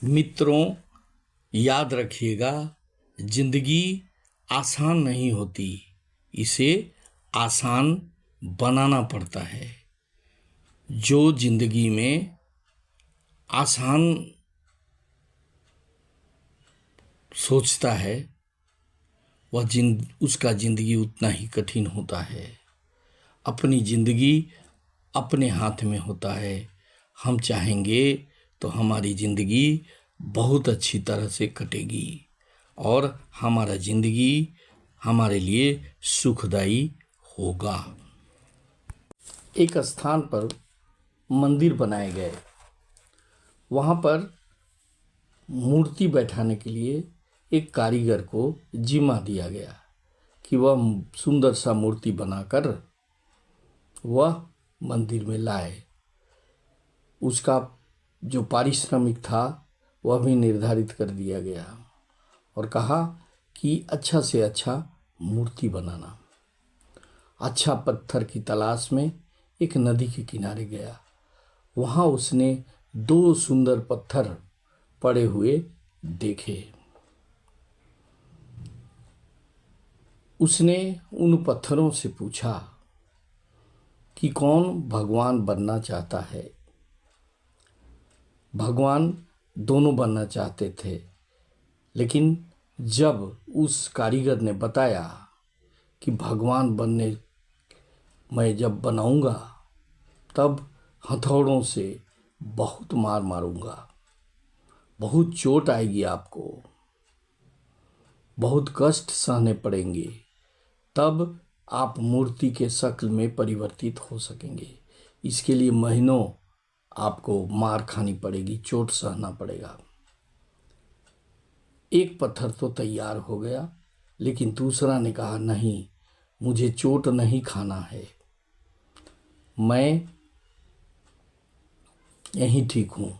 मित्रों, याद रखिएगा, जिंदगी आसान नहीं होती, इसे आसान बनाना पड़ता है। जो जिंदगी में आसान सोचता है वह उसका जिंदगी उतना ही कठिन होता है। अपनी जिंदगी अपने हाथ में होता है। हम चाहेंगे तो हमारी जिंदगी बहुत अच्छी तरह से कटेगी और हमारा जिंदगी हमारे लिए सुखदायी होगा। एक स्थान पर मंदिर बनाए गए। वहाँ पर मूर्ति बैठाने के लिए एक कारीगर को जिम्मा दिया गया कि वह सुंदर सा मूर्ति बनाकर वह मंदिर में लाए। उसका जो पारिश्रमिक था वह भी निर्धारित कर दिया गया और कहा कि अच्छा से अच्छा मूर्ति बनाना। अच्छा पत्थर की तलाश में एक नदी के किनारे गया। वहाँ उसने 2 सुंदर पत्थर पड़े हुए देखे। उसने उन पत्थरों से पूछा कि कौन भगवान बनना चाहता है। भगवान दोनों बनना चाहते थे, लेकिन जब उस कारीगर ने बताया कि भगवान बनने मैं जब बनाऊंगा तब हथौड़ों से बहुत मार मारूंगा, बहुत चोट आएगी, आपको बहुत कष्ट सहने पड़ेंगे, तब आप मूर्ति के शक्ल में परिवर्तित हो सकेंगे। इसके लिए महीनों आपको मार खानी पड़ेगी, चोट सहना पड़ेगा। एक पत्थर तो तैयार हो गया, लेकिन दूसरा ने कहा नहीं, मुझे चोट नहीं खाना है, मैं यहीं ठीक हूँ,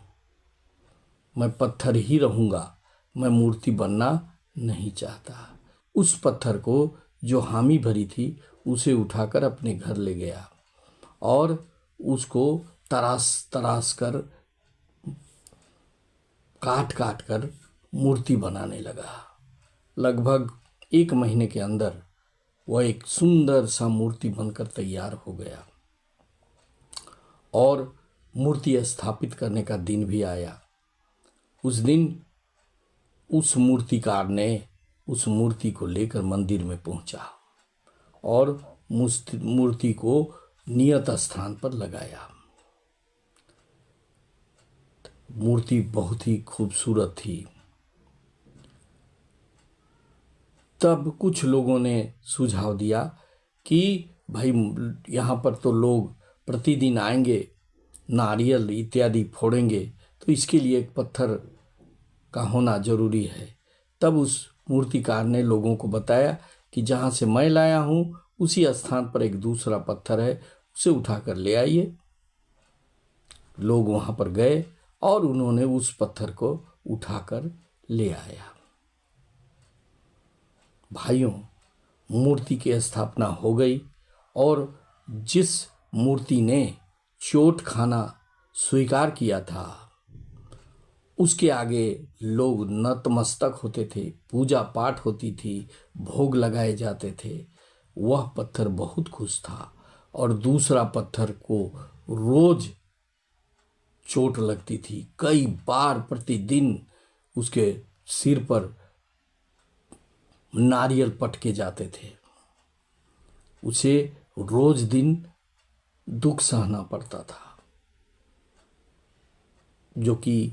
मैं पत्थर ही रहूँगा, मैं मूर्ति बनना नहीं चाहता। उस पत्थर को जो हामी भरी थी उसे उठाकर अपने घर ले गया और उसको तराश तराश कर काट काट कर मूर्ति बनाने लगा। लगभग 1 महीने के अंदर वह एक सुंदर सा मूर्ति बनकर तैयार हो गया और मूर्ति स्थापित करने का दिन भी आया। उस दिन उस मूर्तिकार ने उस मूर्ति को लेकर मंदिर में पहुंचा और मूर्ति को नियत स्थान पर लगाया। मूर्ति बहुत ही खूबसूरत थी। तब कुछ लोगों ने सुझाव दिया कि भाई, यहाँ पर तो लोग प्रतिदिन आएंगे, नारियल इत्यादि फोड़ेंगे, तो इसके लिए एक पत्थर का होना जरूरी है। तब उस मूर्तिकार ने लोगों को बताया कि जहाँ से मैं लाया हूँ उसी स्थान पर एक दूसरा पत्थर है, उसे उठाकर ले आइए। लोग वहाँ पर गए और उन्होंने उस पत्थर को उठाकर ले आया। भाइयों, मूर्ति की स्थापना हो गई और जिस मूर्ति ने चोट खाना स्वीकार किया था उसके आगे लोग नतमस्तक होते थे, पूजा पाठ होती थी, भोग लगाए जाते थे। वह पत्थर बहुत खुश था और दूसरा पत्थर को रोज चोट लगती थी। कई बार प्रतिदिन उसके सिर पर नारियल पटके जाते थे। उसे रोज दिन दुख सहना पड़ता था, जो कि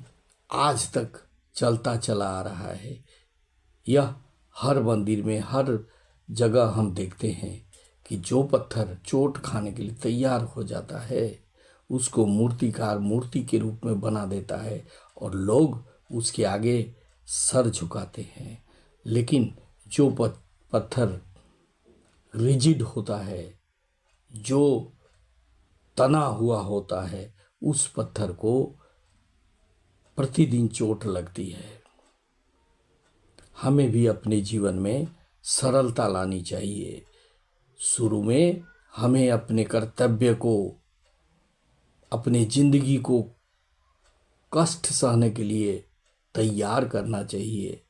आज तक चलता चला आ रहा है। यह हर मंदिर में, हर जगह हम देखते हैं कि जो पत्थर चोट खाने के लिए तैयार हो जाता है उसको मूर्तिकार मूर्ति के रूप में बना देता है और लोग उसके आगे सर झुकाते हैं। लेकिन जो पत्थर रिजिड होता है, जो तना हुआ होता है, उस पत्थर को प्रतिदिन चोट लगती है। हमें भी अपने जीवन में सरलता लानी चाहिए। शुरू में हमें अपने कर्तव्य को, अपने जिंदगी को कष्ट सहने के लिए तैयार करना चाहिए।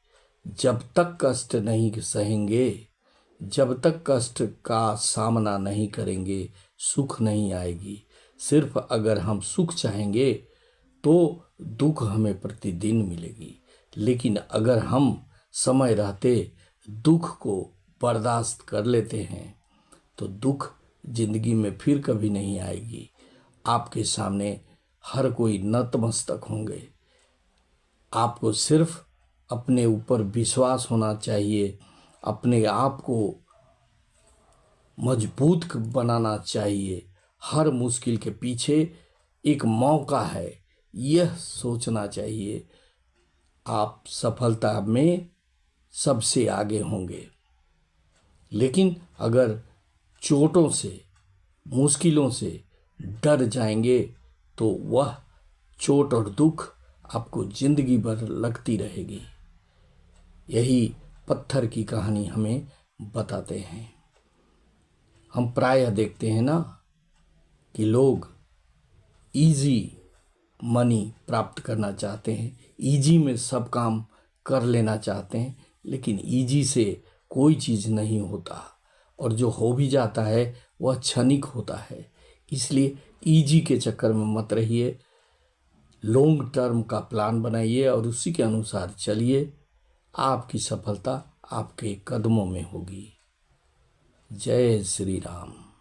जब तक कष्ट नहीं सहेंगे, जब तक कष्ट का सामना नहीं करेंगे, सुख नहीं आएगी। सिर्फ अगर हम सुख चाहेंगे तो दुख हमें प्रतिदिन मिलेगी, लेकिन अगर हम समय रहते दुख को बर्दाश्त कर लेते हैं तो दुख जिंदगी में फिर कभी नहीं आएगी। आपके सामने हर कोई नतमस्तक होंगे। आपको सिर्फ अपने ऊपर विश्वास होना चाहिए, अपने आप को मजबूत बनाना चाहिए। हर मुश्किल के पीछे एक मौका है, यह सोचना चाहिए। आप सफलता में सबसे आगे होंगे। लेकिन अगर चोटों से, मुश्किलों से डर जाएंगे तो वह चोट और दुख आपको जिंदगी भर लगती रहेगी। यही पत्थर की कहानी हमें बताते हैं। हम प्रायः देखते हैं ना कि लोग इजी मनी प्राप्त करना चाहते हैं, इजी में सब काम कर लेना चाहते हैं, लेकिन इजी से कोई चीज़ नहीं होता, और जो हो भी जाता है वह क्षणिक होता है। इसलिए इजी के चक्कर में मत रहिए, लॉन्ग टर्म का प्लान बनाइए और उसी के अनुसार चलिए। आपकी सफलता आपके कदमों में होगी। जय श्री राम।